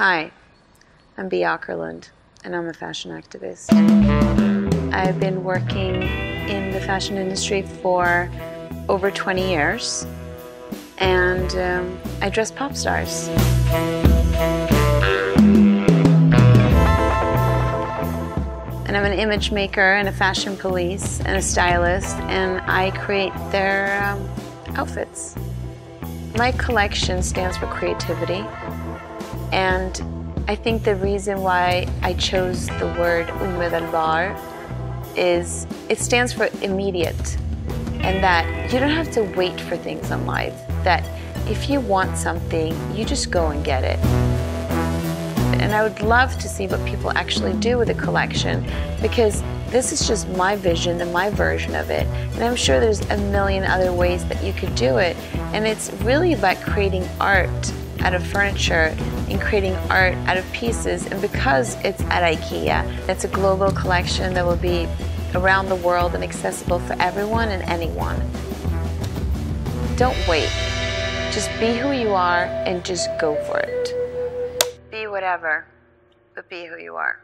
Hi, I'm Bea Åkerlund, and I'm a fashion activist. I've been working in the fashion industry for over 20 years, and I dress pop stars. And I'm an image maker and a fashion police and a stylist, and I create their outfits. My collection stands for creativity, and I think the reason why I chose the word OMEDELBAR is it stands for immediate, and that you don't have to wait for things in life, that if you want something, you just go and get it. And I would love to see what people actually do with a collection, because this is just my vision and my version of it. And I'm sure there's a million other ways that you could do it. And it's really about creating art out of furniture and creating art out of pieces. And because it's at IKEA, it's a global collection that will be around the world and accessible for everyone and anyone. Don't wait. Just be who you are and just go for it. Be whatever, but be who you are.